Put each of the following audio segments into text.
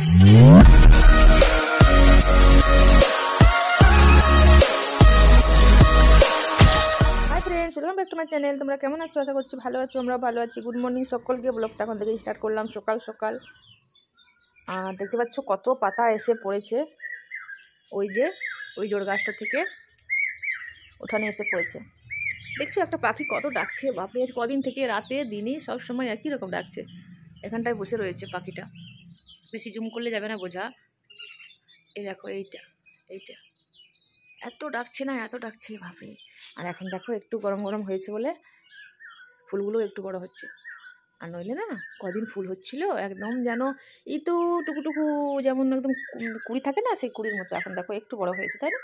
Welcome back to my channel. তোমরা কেমন আছো? আশা করছি ভালো আছো, আমরা ভালো আছি। গুড মর্নিং সকলকে। ব্লগটা এখন থেকে স্টার্ট করলাম সকাল সকাল। আর দেখতে পাচ্ছ কত পাতা এসে পড়েছে, ওই যে ওই জোড় গাছটা থেকে ওখানে এসে পড়েছে। দেখছো একটা পাখি কত ডাকছে, বাপরে কদিন থেকে রাতে দিনে সব সময় একই রকম ডাকছে। এখানটায় বসে রয়েছে পাখিটা, বেশি জুম করলে যাবে না বোঝা। এই দেখো এইটা এইটা এত ডাকছে না, এত ডাকছে ভাবে। আর এখন দেখো একটু গরম গরম হয়েছে বলে ফুলগুলো একটু বড় হচ্ছে, আর নইলে না কদিন ফুল হচ্ছিল একদম যেন এই তো টুকুটুকু যেমন একদম কুড়ি থাকে না, সেই কুড়ির মতো। এখন দেখো একটু বড় হয়েছে, তাই না?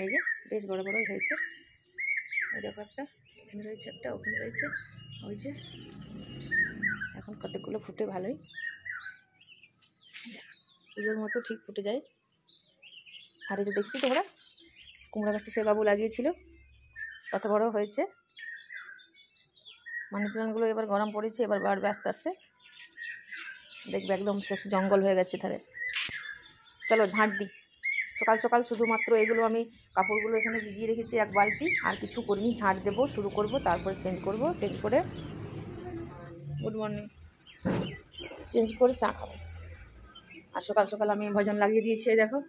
এই যে বেশ বড় বড় হয়েছে। ওই দেখো একটা এখানে রয়েছে, একটা ওখানে রয়েছে, ওই যে এখন কতগুলো ফুটে ভালোই, পুজোর মতো ঠিক ফুটে যায়। আর এই যে দেখছি তোমরা কুমড়া গাছটা সে বাবু লাগিয়েছিল, কত বড় হয়েছে। মানি প্ল্যান্টগুলো এবার গরম পড়েছে, এবার বাড়বে আস্তে আস্তে, দেখবে একদম শেষ জঙ্গল হয়ে গেছে ধারে। চলো ঝাঁট দিই সকাল সকাল। শুধুমাত্র এগুলো আমি কাপড়গুলো এখানে ভিজিয়ে রেখেছি এক বালতি, আর কিছু করিনি। ঝাঁট দেবো, শুরু করব, তারপরে চেঞ্জ করব, চেঞ্জ করে গুড মর্নিং চেঞ্জ করে চা খাবো। আর সকাল সকাল আমি ভজন লাগিয়ে দিয়েছি, দেখো।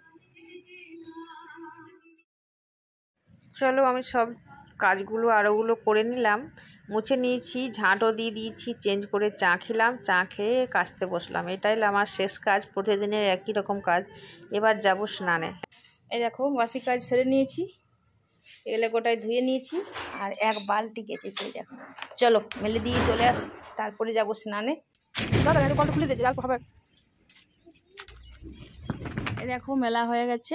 চলো আমি সব কাজগুলো আরোগুলো করে নিলাম, মুছে নিয়েছি, ঝাঁটও দিয়ে দিয়েছি, চেঞ্জ করে চা খেলাম, চা খেয়ে কাচতে বসলাম। এটাই আমার শেষ কাজ, প্রতিদিনের একই রকম কাজ। এবার যাব স্নানে। এই দেখো বাসি কাজ সেরে নিয়েছি, এগুলো গোটায় ধুয়ে নিয়েছি, আর এক বালতি গেছেছি। এই দেখো, চলো মেলে দিয়ে চলে আসি, তারপরে যাব স্নানে। দাদা কলটা খুলে দিয়েছি, হবে। এই দেখো মেলা হয়ে গেছে,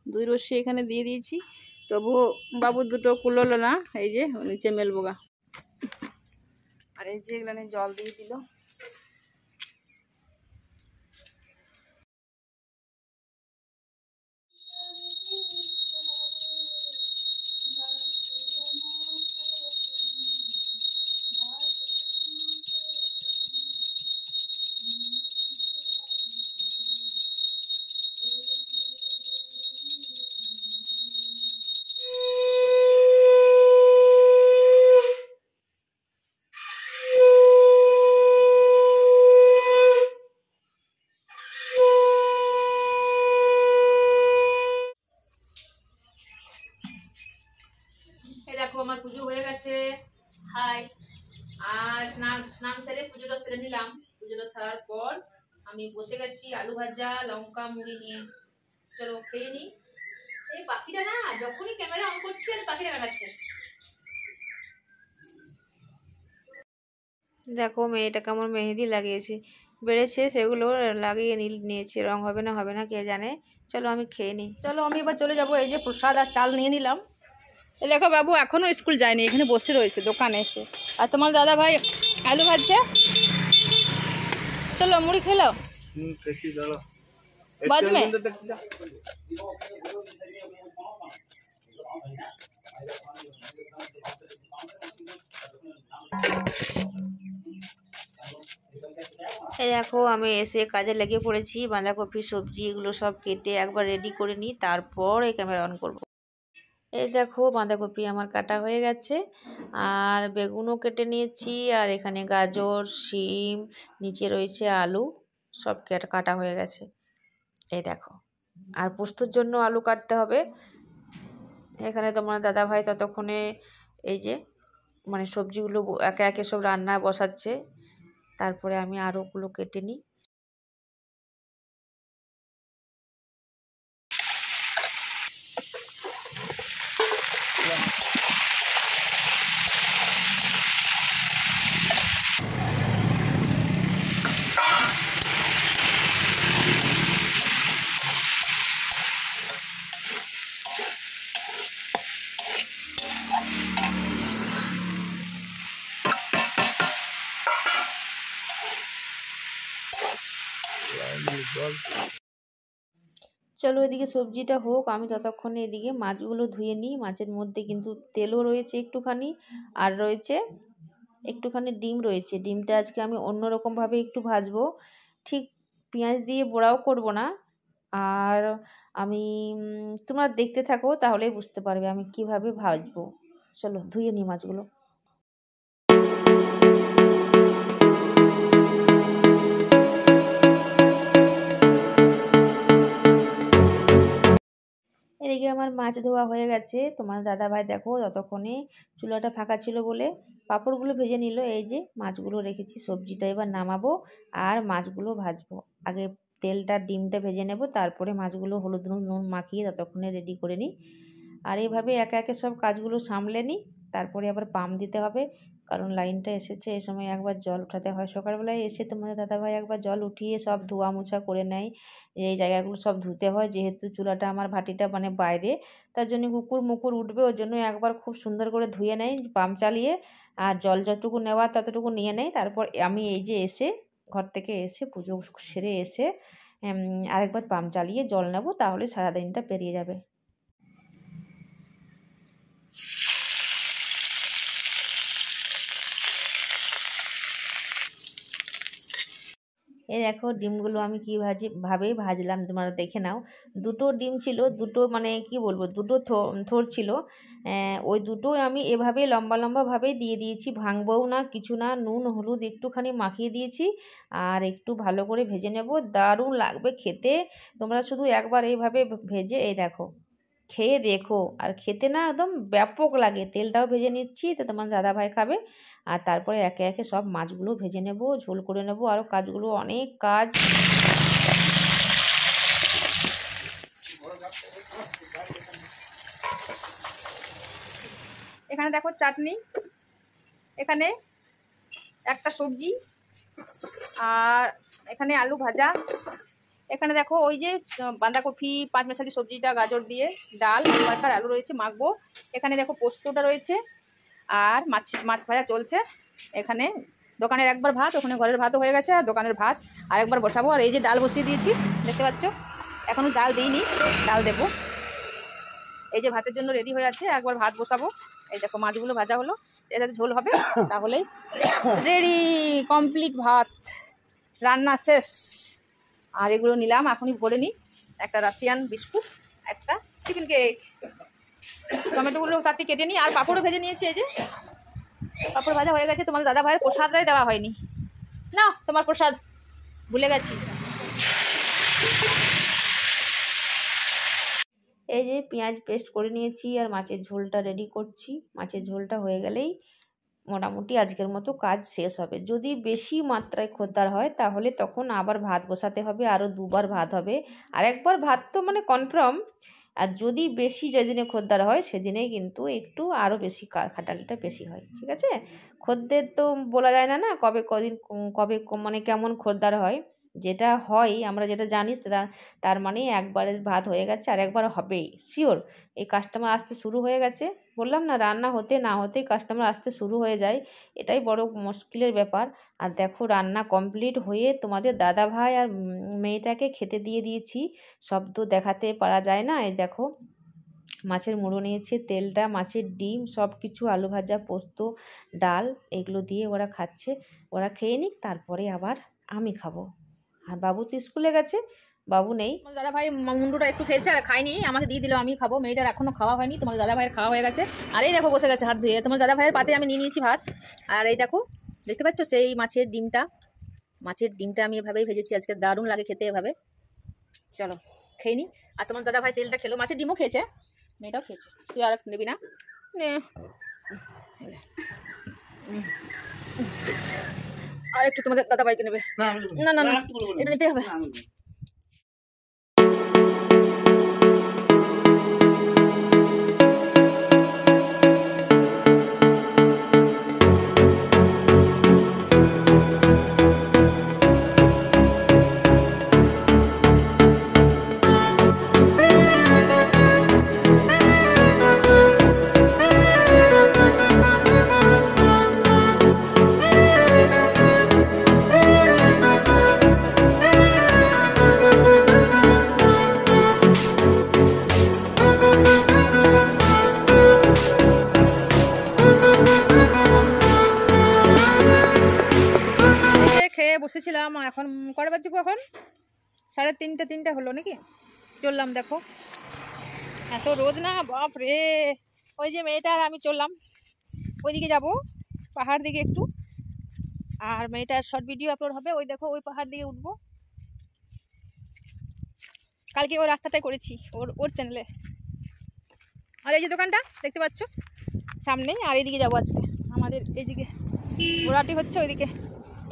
দুই রশ্মি এখানে দিয়ে দিয়েছি, তবু বাবু দুটো কুলোলো না, এই যে নিচে মেলবো গা। আর এই যে এগুলো জল দিয়ে দিল। দেখো আমার পুজো হয়ে গেছে, হাই। আর স্নান সেরে পুজোটা সেরে নিলাম। পুজোটা সারার পর আমি বসে গেছি আলু ভাজা লঙ্কা মুড়ি নিয়ে। চলো খেয়ে নি। এই পাখিটা না যখনই ক্যামেরা অন করছি আর পাখিটা লাগাচ্ছে। দেখো মেয়েটা কেমন মেহেদি লাগিয়েছে, বেড়েছে, সেগুলো লাগিয়ে নিয়েছি। রং হবে না হবে না কে জানে। চলো আমি খেয়ে নিই। চলো আমি এবার চলে যাব। এই যে প্রসাদ আর চাল নিয়ে নিলাম। দেখো বাবু এখনো স্কুল যায়নি, এখানে বসে রয়েছে দোকানে এসে। আর তোমার দাদা ভাই আলু ভাজছে। চলো মুড়ি খেলো बाद में। এই দেখো আমি এসে কাজে লেগে পড়েছি, বাঁধাকপি সবজি এগুলো সব কেটে একবার রেডি করে নিই, তারপর এই ক্যামেরা অন করব। এই দেখো বাঁধাকপি আমার কাটা হয়ে গেছে, আর বেগুনও কেটে নিয়েছি, আর এখানে গাজর শিম নিচে রয়েছে আলু, সব কাটা হয়ে গেছে। এই দেখো, আর পোস্তর জন্য আলু কাটতে হবে। এখানে তোমার দাদা ভাই ততক্ষণে এই যে মানে সবজিগুলো একে একে সব রান্না বসাচ্ছে, তারপরে আমি আরোগুলো কেটে নিই। চলো এদিকে সবজিটা হোক, আমি ততক্ষণে এদিকে মাছগুলো ধুয়ে নিই। মাছের মধ্যে কিন্তু তেলও রয়েছে একটুখানি, আর রয়েছে একটুখানি ডিম রয়েছে। ডিমটা আজকে আমি অন্যরকমভাবে একটু ভাজবো, ঠিক পেঁয়াজ দিয়ে বড়াও করব না। আর আমি তোমরা দেখতে থাকো, তাহলেই বুঝতে পারবে আমি কিভাবে ভাজবো। চলো ধুয়ে নিই মাছগুলো। এদিকে আমার মাছ ধোয়া হয়ে গেছে। তোমার দাদাভাই দেখো ততক্ষণে চুলাটা ফাঁকা ছিল বলে পাঁপড়গুলো ভেজে নিল। এই যে মাছগুলো রেখেছি, সবজিটা এবার নামাবো আর মাছগুলো ভাজবো। আগে তেলটা ডিমটা ভেজে নেব, তারপরে মাছগুলো হলুদ নুন মাখিয়ে ততক্ষণে রেডি করে নিই। আর এইভাবে একে একে সব কাজগুলো সামলে নিই। তারপরে আবার পাম্প দিতে হবে, কারণ লাইনটা এসেছে। এই সময় একবার জল উঠাতে হয়। সকালবেলায় এসে তোমাদের দাদাভাই একবার জল উঠিয়ে সব ধোয়া মোছা করে নেয়। এই জায়গাগুলো সব ধুতে হয়, যেহেতু চুলাটা আমার ভাটিটা মানে বাইরে, তার জন্য কুকুর মুকুর উঠবে, ওর জন্য একবার খুব সুন্দর করে ধুয়ে নেয় পাম্প চালিয়ে। আর জল যতটুকু নেওয়া ততটুকু নিয়ে নেয়। তারপর আমি এই যে এসে ঘর থেকে এসে পুজো সেরে এসে আরেকবার পাম্প চালিয়ে জল নেব, তাহলে সারাদিনটা পেরিয়ে যাবে। এই দেখো ডিমগুলো আমি কীভাবে ভাজলাম তোমরা দেখে নাও। দুটো ডিম ছিল, দুটো মানে কি বলবো, দুটো থোড় ছিল। ওই দুটো আমি এভাবে লম্বা লম্বাভাবেই দিয়ে দিয়েছি, ভাঙবও না কিছু না। নুন হলুদ একটুখানি মাখিয়ে দিয়েছি আর একটু ভালো করে ভেজে নেব। দারুণ লাগবে খেতে। তোমরা শুধু একবার এইভাবে ভেজে এই দেখো, খেয়ে দেখো। আর খেতে না একদম ব্যাপক লাগে। তেলটাও ভেজে নিচ্ছি, তো তোমার দাদাভাই খাবে। আর তারপরে একে একে সব মাছগুলো ভেজে নেব, ঝোল করে নেব। আরও কাজগুলো অনেক কাজ। এখানে দেখো চাটনি, এখানে একটা সবজি, আর এখানে আলু ভাজা, এখানে দেখো ওই যে বাঁধাকপি পাঁচমেশালি সবজিটা গাজর দিয়ে ডাল, বারকার আলু রয়েছে মাখবো। এখানে দেখো পোস্তটা রয়েছে আর মাছ ভাজা চলছে। এখানে দোকানের একবার ভাত, ওখানে ঘরের ভাতও হয়ে গেছে, আর দোকানের ভাত আরেকবার বসাবো। আর এই যে ডাল বসিয়ে দিয়েছি দেখতে পাচ্ছ, এখনও ডাল দিইনি, ডাল দেবো। এই যে ভাতের জন্য রেডি হয়ে আছে, একবার ভাত বসাবো। এই দেখো মাছগুলো ভাজা হলো, এটাতে ঝোল হবে, তাহলেই রেডি কমপ্লিট ভাত রান্না শেষ। আর এগুলো নিলাম এখনই ভরে নিই, একটা রাশিয়ান বিস্কুট, একটা চিকেন কেক, টমেটোগুলো তাতে কেটে নিই। আর পাঁপড়ও ভেজে নিয়েছি, এই যে পাঁপড় ভাজা হয়ে গেছে। তোমার দাদা ভাইয়ের প্রসাদটাই দেওয়া হয়নি, না তোমার প্রসাদ ভুলে গেছি। এই যে পেঁয়াজ পেস্ট করে নিয়েছি আর মাছের ঝোলটা রেডি করছি। মাছের ঝোলটা হয়ে গেলেই মোটামুটি আজকের মতো কাজ শেষ হবে। যদি বেশি মাত্রায় খদ্দের হয় তাহলে তখন আবার ভাত বসাতে হবে, আরও দুবার ভাত হবে। আর একবার ভাত তো মানে কনফার্ম। আর যদি বেশি যেদিনে খদ্দের হয় সেদিনেই কিন্তু একটু আরও বেশি খাটালিটা বেশি হয়, ঠিক আছে। খদ্দের তো বলা যায় না, না কবে কদিন কবে মানে কেমন খদ্দের হয়। যেটা হয় আমরা যেটা জানি সেটা, তার মানে একবারের ভাত হয়ে গেছে আর একবার হবেই শিওর। এই কাস্টমার আসতে শুরু হয়ে গেছে, বললাম না রান্না হতে না হতেই কাস্টমার আসতে শুরু হয়ে যায়, এটাই বড় মুশকিলের ব্যাপার। আর দেখো রান্না কমপ্লিট হয়ে তোমাদের দাদা ভাই আর মেয়েটাকে খেতে দিয়ে দিয়েছি। শব্দ দেখাতে পারা যায় না। এই দেখো মাছের মুড়ো নিয়েছে, তেলটা, মাছের ডিম সব কিছু, আলু ভাজা, পোস্ত, ডাল, এগুলো দিয়ে ওরা খাচ্ছে। ওরা খেয়ে নিক, তারপরে আবার আমি খাবো। আর বাবু তো স্কুলে গেছে, বাবু নেই। তোমার দাদা ভাই মুন্ডুটা একটু খেয়েছে আর খাইনি, আমাকে দিয়ে দিল, আমি খাবো। মেয়েটার এখনো খাওয়া হয়নি, তোমার দাদা ভাইয়ের খাওয়া হয়ে গেছে। আর এই দেখো বসে গেছে হাত ধুয়ে। তোমার দাদা ভাইয়ের পাতে আমি নিয়ে নিয়েছি ভাত। আর এই দেখো দেখতে পাচ্ছ সেই মাছের ডিমটা আমি এভাবেই ভেজেছি আজকে, দারুণ লাগে খেতে এভাবে। চলো খেয়ে নি। আর তোমার দাদা ভাই তেলটা খেলো, মাছের ডিমও খেয়েছে, মেয়েটাও খেয়েছে। তুই আর নেবি না? আর একটু তোমাদের দাদা ভাইকে নেবে? না না না, এটা নিতে হবে। বসেছিলাম, এখন কটা বাজছে? এখন 3:30 হলো নাকি, চললাম। দেখো এত রোদ না, বাপ রে। ওই যে মেয়েটা আর আমি চললাম, ওইদিকে যাব পাহাড় দিকে একটু, আর মেয়েটার শর্ট ভিডিও আপলোড হবে। ওই দেখো ওই পাহাড় দিকে উঠবো, কালকে ওই রাস্তাটাই করেছি ওর চ্যানেলে। আর এই যে দোকানটা দেখতে পাচ্ছ সামনে, আর এইদিকে যাবো আজকে। আমাদের এইদিকে ঘোরাটি হচ্ছে, ওইদিকে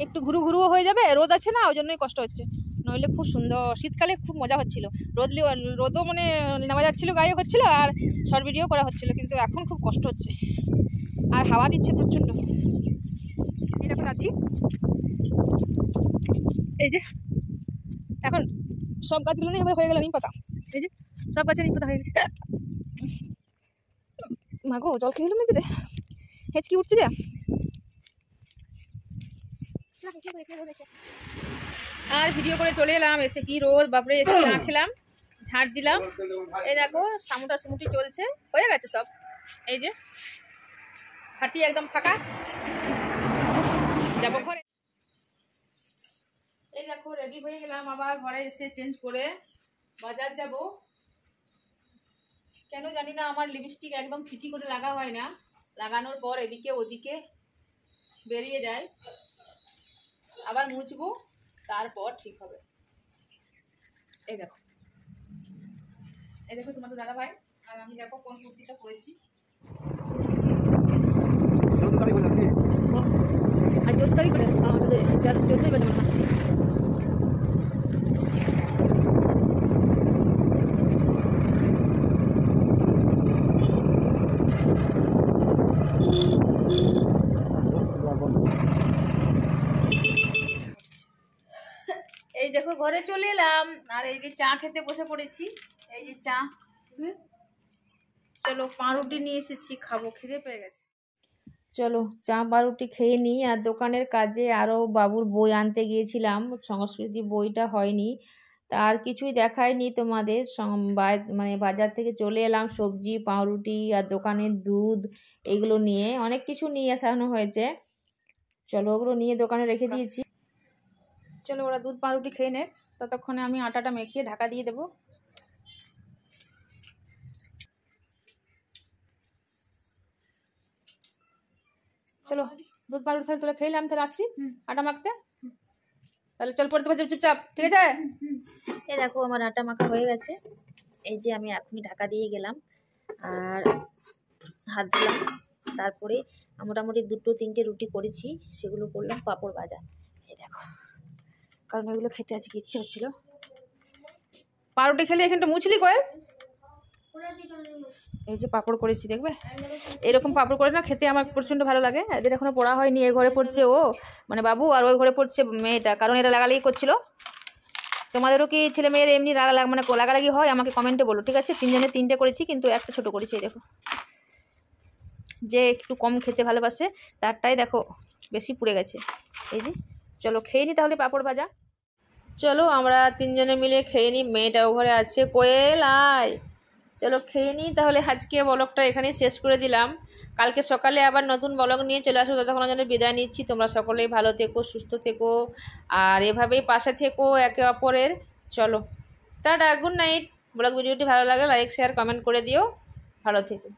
একটু ঘুরুও হয়ে যাবে, রোদ আছে না ওই জন্যই কষ্ট হচ্ছে, নইলে খুব সুন্দর শীতকালে খুব মজা হচ্ছিল। রোদও মানে নেওয়া যাচ্ছিলো, গায়ে হচ্ছিল, আর শর্ট ভিডিও করা হচ্ছিল, কিন্তু এখন খুব কষ্ট হচ্ছে, আর হাওয়া দিচ্ছে প্রচণ্ড। এই দেখো যাচ্ছি, এই যে এখন সব গাছগুলো নিয়ে হয়ে গেল নিম পাতা, এই যে সব গাছে নিম পাতা হয়ে গেছে। মাগো জল খেয়ে গেলাম রে, হেঁচকি উঠছে যে। আর ভিডিও করে চলে এলাম, এসে কি রোদ বাপরে, এসে চা খেলাম, ঝাঁট দিলাম। এই দেখো সামুটি চলছে, হয়ে গেছে সব। এই যে হাঁটি একদম ফাঁকা, যাবো ঘরে। এই দেখো রেডি হয়ে গেলাম, আবার ঘরে এসে চেঞ্জ করে বাজার যাব। কেন জানি না আমার লিপস্টিক একদম ফিটি করে লাগা হয় না, লাগানোর পর এদিকে ওদিকে বেরিয়ে যায়, আবার মুছবো তারপর ঠিক হবে। এই দেখো তোমার তো দাদা ভাই, আর আমি দেখো কোন কুর্তিটা পরেছি। আর 14 তারিখ করে 14ই বেটে মনে হয়। এই দেখো ঘরে চলে এলাম, আর এই যে চা খেতে বসে পড়েছি। এই যে চা, চলো পাউরুটি নিয়ে এসেছি, খাবো, খিদে পেয়ে গেছে। চলো চা পাউরুটি খেয়ে নিই। আর দোকানের কাজে আরও বাবুর বই আনতে গিয়েছিলাম, সংস্কৃতি বইটা হয়নি, তার কিছুই দেখায়নি তোমাদের। মানে বাজার থেকে চলে এলাম, সবজি পাউরুটি আর দোকানের দুধ এগুলো নিয়ে, অনেক কিছু নিয়ে আসানো হয়েছে। চলো ওগুলো নিয়ে দোকানে রেখে দিয়েছি। চলো ওরা দুধ পাউরুটি খেয়ে নে, ততক্ষণে আমি আটাটা মেখে ঢাকা দিয়ে দেবো। চলো দুধ পাউরুটি তাহলে তোরা খেলাম, তাহলে আসছি আটা মাখতে। তাহলে চল পড়তে পারছি চুপচাপ, ঠিক আছে? এই দেখো আমার আটা মাখা হয়ে গেছে, এই যে আমি এখনই ঢাকা দিয়ে গেলাম আর হাত দিলাম। তারপরে মোটামুটি 2-3টে রুটি করেছি, সেগুলো করলাম পাঁপড় ভাজা। এই দেখো, কারণ ওইগুলো খেতে আজকে ইচ্ছে হচ্ছিল। পাউরুটি খেলে এখানটা মুছলি কয়েল। এই যে পাঁপড় করেছি, দেখবে এরকম পাঁপড় করে না খেতে আমার প্রচণ্ড ভালো লাগে। এদের এখনো পড়া হয়নি, এ ঘরে পড়ছে ও মানে বাবু, আর ওই ঘরে পড়ছে মেয়েটা, কারণ এরা লাগালাগি করছিল। তোমাদেরও কি ছেলে মেয়ের এমনি মানে লাগালাগি হয় আমাকে কমেন্টে বলো, ঠিক আছে? 3জনের 3টে করেছি, কিন্তু একটা ছোট করেছি। এই দেখো, যে একটু কম খেতে ভালোবাসে তারটাই দেখো বেশি পুড়ে গেছে। এই যে চলো খেয়ে নি তাহলে পাঁপড় ভাজা। চলো আমরা 3জনে মিলে খেয়ে নিই, মেয়েটাও ঘরে আছে, কোয়েল আয়। চলো খেয়ে নিই তাহলে, আজকে ব্লগটা এখানেই শেষ করে দিলাম। কালকে সকালে আবার নতুন ব্লগ নিয়ে চলে আসবো, ততক্ষণের জন্য বিদায় নিচ্ছি। তোমরা সকলেই ভালো থেকো, সুস্থ থেকো, আর এভাবেই পাশে থেকো একে অপরের। চলো টাটা, গুড নাইট। ব্লগ ভিডিওটি ভালো লাগে লাইক শেয়ার কমেন্ট করে দিও, ভালো থেকো।